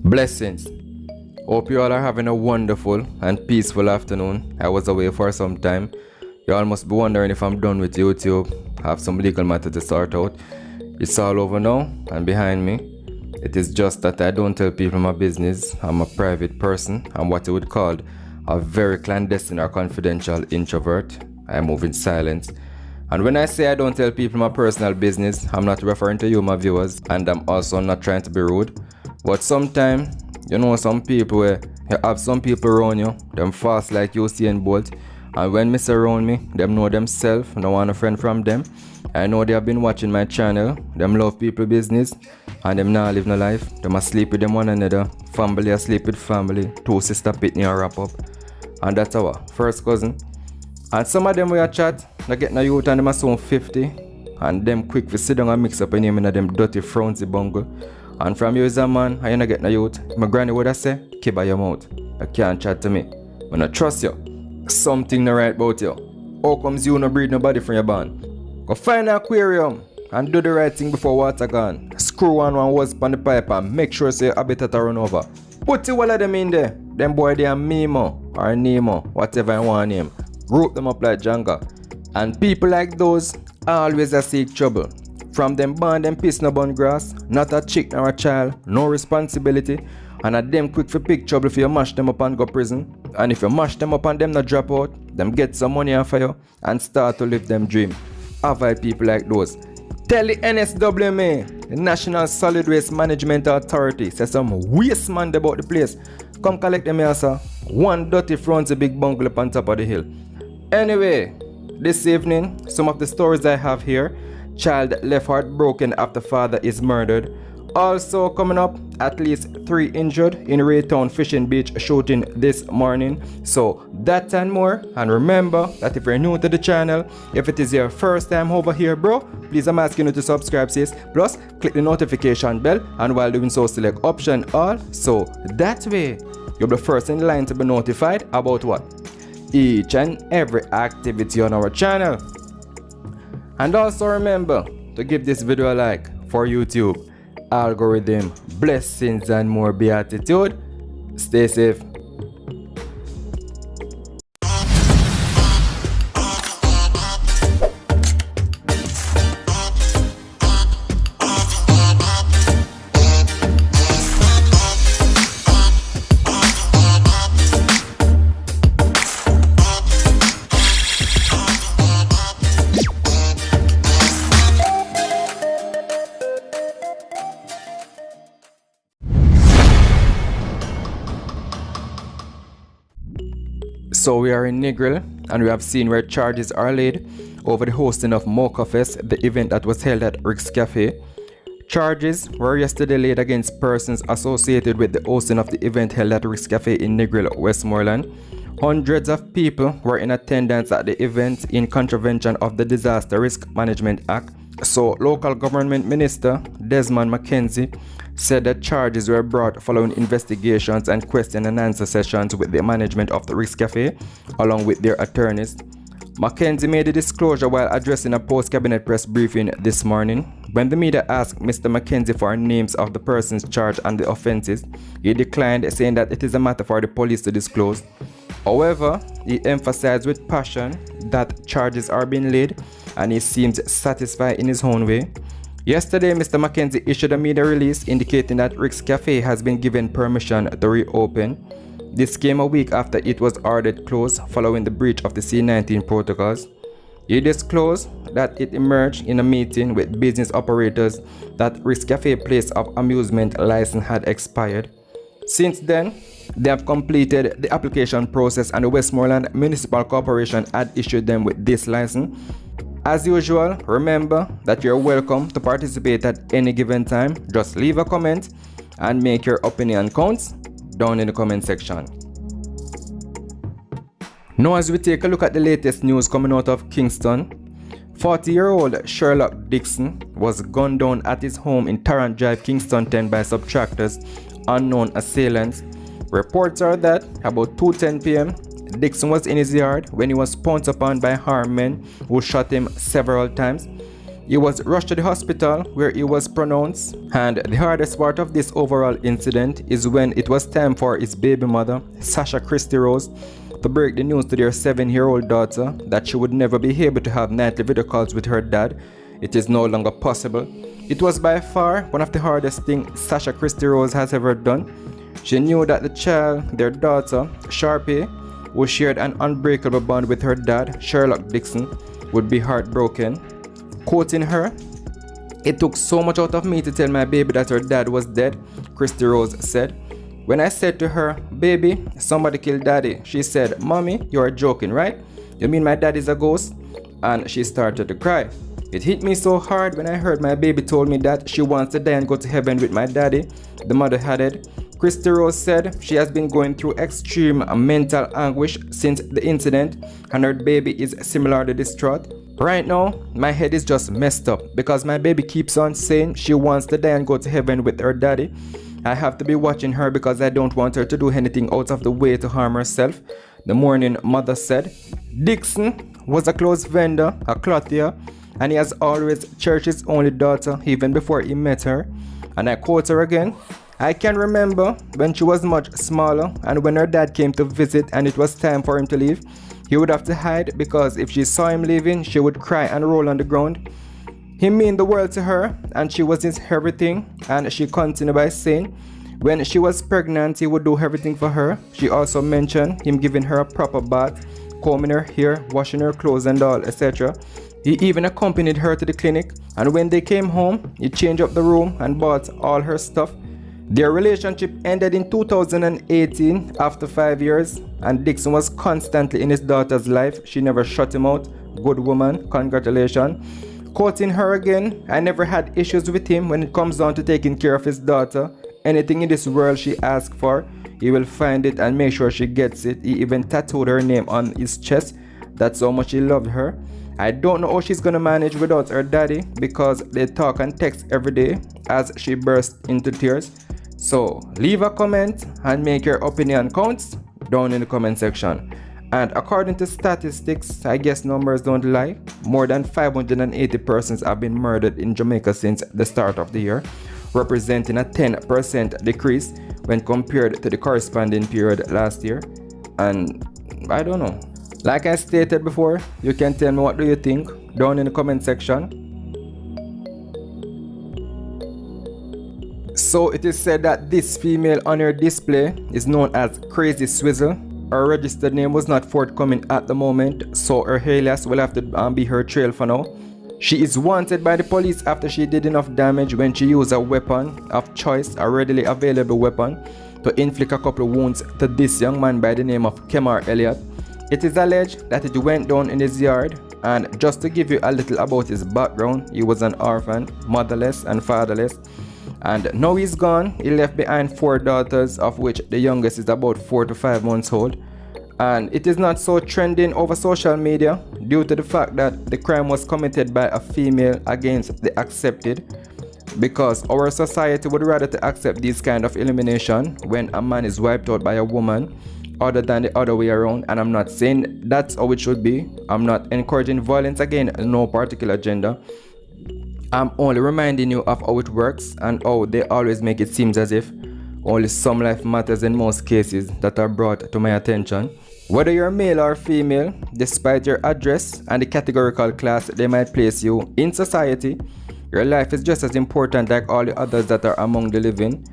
Blessings. Hope you all are having a wonderful and peaceful afternoon. I was away for some time. You all must be wondering if I'm done with YouTube. I have some legal matter to sort out. It's all over now and behind me. It is just that I don't tell people my business. I'm a private person. I'm what you would call a very clandestine or confidential introvert. I move in silence. And when I say I don't tell people my personal business, I'm not referring to you, my viewers, and I'm also not trying to be rude. But sometimes, you know, some people where you have some people around you, them fast like Usain Bolt, and when Mr. around me, them know themselves, no want a friend from them. I know they have been watching my channel, them love people business, and them not live no life. Them asleep with them one another, family asleep with family, two sister pitney and wrap up. And that's our first cousin. And some of them we a chat, they get no youth and them are soon 50, and them quick to sit down and mix up a name in them dirty frownsy bungle. And from you as a man, I ain't get no youth. My granny would have say, keep by your mouth. You can't chat to me. When I trust you, something not right about you. How comes you no breed nobody from your band? Go find an aquarium and do the right thing before water gone. Screw one hose on the pipe and make sure say your habitat run over. Put the all of them in there. Them boy they are Mimo or Nemo, whatever you want name. Rope them up like Jenga. And people like those always a seek trouble. From them born them piss no bun grass, not a chick nor a child, no responsibility, and at them quick for pick trouble if you mash them up and go prison. And if you mash them up and them not drop out, them get some money off of you and start to live them dream. Avoid people like those. Tell the NSWMA, the National Solid Waste Management Authority, say some waste man about the place. Come collect them here, sir. One dirty front a big bungle up on top of the hill. Anyway, this evening, some of the stories I have here. Child left heartbroken after father is murdered. Also coming up, at least 3 injured in Raytown Fishing Beach shooting this morning. So that and more. And remember that if you're new to the channel, if it is your first time over here, bro, please I'm asking you to subscribe, sis. Plus, click the notification bell, and while doing so, select option all. So that way, you'll be first in line to be notified about what? Each and every activity on our channel. And also remember to give this video a like for YouTube algorithm. Blessings and more beatitude. Stay safe. So we are in Negril, and we have seen where charges are laid over the hosting of Mocha Fest, the event that was held at Rick's Cafe. Charges were yesterday laid against persons associated with the hosting of the event held at Rick's Cafe in Negril, Westmoreland. Hundreds of people were in attendance at the event in contravention of the Disaster Risk Management Act. So local government minister Desmond McKenzie said that charges were brought following investigations and question and answer sessions with the management of the Rick's Cafe along with their attorneys. McKenzie made a disclosure while addressing a post-cabinet press briefing this morning. When the media asked Mr. McKenzie for names of the persons charged and the offences, he declined, saying that it is a matter for the police to disclose. However, he emphasized with passion that charges are being laid, and he seems satisfied in his own way. Yesterday, Mr. McKenzie issued a media release indicating that Rick's Cafe has been given permission to reopen. This came a week after it was ordered closed following the breach of the C-19 protocols. He disclosed that it emerged in a meeting with business operators that Rick's Cafe place of amusement license had expired. Since then, they have completed the application process, and the Westmoreland Municipal Corporation had issued them with this license. As usual, remember that you're welcome to participate at any given time. Just leave a comment and make your opinion count down in the comment section. Now as we take a look at the latest news coming out of Kingston, 40-year-old Sherlock Dixon was gunned down at his home in Tarrant Drive, Kingston 10 by subtractors, unknown assailants. Reports are that about 2:10 p.m. Dixon was in his yard when he was pounced upon by armed men who shot him several times. He was rushed to the hospital where he was pronounced, and the hardest part of this overall incident is when it was time for his baby mother, Sasha Christie Rose, to break the news to their 7-year-old daughter that she would never be able to have nightly video calls with her dad. It is no longer possible. It was by far one of the hardest things Sasha Christie Rose has ever done. She knew that the child, their daughter, Sharpie, who shared an unbreakable bond with her dad, Sherlock Dixon, would be heartbroken. Quoting her, "It took so much out of me to tell my baby that her dad was dead," Christie Rose said. "When I said to her, 'Baby, somebody killed daddy,' she said, 'Mommy, you are joking, right? You mean my dad is a ghost?' And she started to cry. It hit me so hard when I heard my baby told me that she wants to die and go to heaven with my daddy," the mother added. Christie Rose said she has been going through extreme mental anguish since the incident, and her baby is similarly distraught. "Right now, my head is just messed up because my baby keeps on saying she wants to die and go to heaven with her daddy. I have to be watching her because I don't want her to do anything out of the way to harm herself," the mourning mother said. Dixon was a close vendor, a clothier, and he has always cherished his only daughter even before he met her. And I quote her again, "I can remember when she was much smaller and when her dad came to visit and it was time for him to leave, he would have to hide because if she saw him leaving, she would cry and roll on the ground. He meant the world to her and she was his everything." And she continued by saying, when she was pregnant, he would do everything for her. She also mentioned him giving her a proper bath, combing her hair, washing her clothes and all, etc. He even accompanied her to the clinic, and when they came home, he changed up the room and bought all her stuff. Their relationship ended in 2018 after 5 years, and Dixon was constantly in his daughter's life. She never shut him out. Good woman, congratulations. Quoting her again, "I never had issues with him when it comes down to taking care of his daughter. Anything in this world she asks for, he will find it and make sure she gets it. He even tattooed her name on his chest. That's how much he loved her. I don't know how she's gonna manage without her daddy because they talk and text every day," as she burst into tears. So leave a comment and make your opinion count down in the comment section. And according to statistics, I guess numbers don't lie, more than 580 persons have been murdered in Jamaica since the start of the year, representing a 10% decrease when compared to the corresponding period last year. And I don't know. Like I stated before, you can tell me what do you think down in the comment section. So it is said that this female on her display is known as Crazy Swizzle. Her registered name was not forthcoming at the moment, so her alias will have to be her trail for now. She is wanted by the police after she did enough damage when she used a weapon of choice, a readily available weapon, to inflict a couple of wounds to this young man by the name of Kemar Elliott. It is alleged that it went down in his yard, and just to give you a little about his background, he was an orphan, motherless and fatherless, and now he's gone. He left behind 4 daughters, of which the youngest is about 4 to 5 months old. And it is not so trending over social media due to the fact that the crime was committed by a female against the accepted, because our society would rather to accept this kind of elimination when a man is wiped out by a woman other than the other way around. And I'm not saying that's how it should be. I'm not encouraging violence against no particular gender. I'm only reminding you of how it works and how they always make it seem as if only some life matters in most cases that are brought to my attention. Whether you're male or female, despite your address and the categorical class they might place you in society, your life is just as important like all the others that are among the living.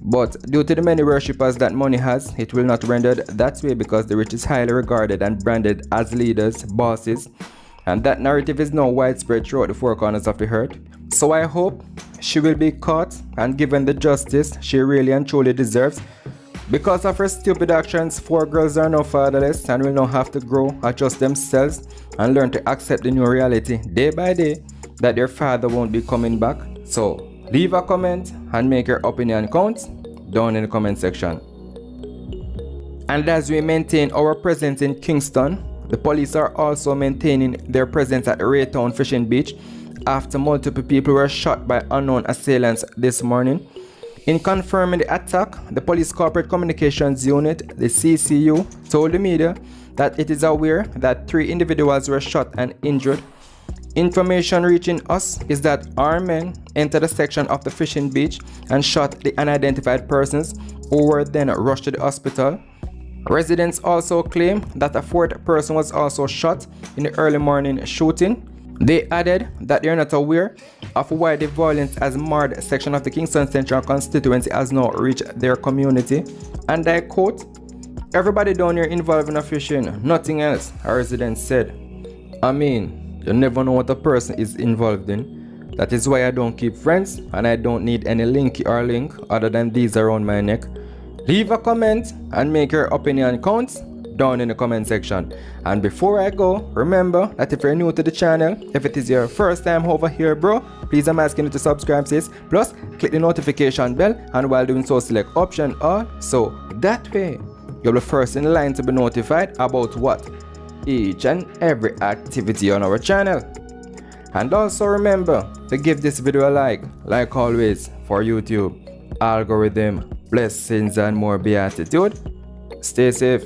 But due to the many worshippers that money has, it will not render that way because the rich is highly regarded and branded as leaders, bosses, and that narrative is now widespread throughout the 4 corners of the earth. So I hope she will be caught and given the justice she really and truly deserves. Because of her stupid actions, 4 girls are now fatherless and will now have to grow, adjust themselves, and learn to accept the new reality day by day that their father won't be coming back. So leave a comment and make your opinion count down in the comment section. And as we maintain our presence in Kingston, the police are also maintaining their presence at Raytown Fishing Beach after multiple people were shot by unknown assailants this morning. In confirming the attack, the Police Corporate Communications Unit, the CCU, told the media that it is aware that 3 individuals were shot and injured. Information reaching us is that armed men entered the section of the fishing beach and shot the unidentified persons who were then rushed to the hospital. Residents also claim that a fourth person was also shot in the early morning shooting. They added that they are not aware of why the violence has marred a section of the Kingston Central constituency has now reached their community. And I quote, "Everybody down here involved in a fishing, nothing else," a resident said. I mean, you never know what a person is involved in. That is why I don't keep friends and I don't need any link other than these around my neck. Leave a comment and make your opinion count down in the comment section. And before I go, remember that if you're new to the channel, if it is your first time over here, bro, please I'm asking you to subscribe, sis. Plus, click the notification bell, and while doing so, select option all, so that way you'll be first in line to be notified about what? Each and every activity on our channel. And also remember to give this video a like always for YouTube algorithm, blessings and more beatitude. Stay safe.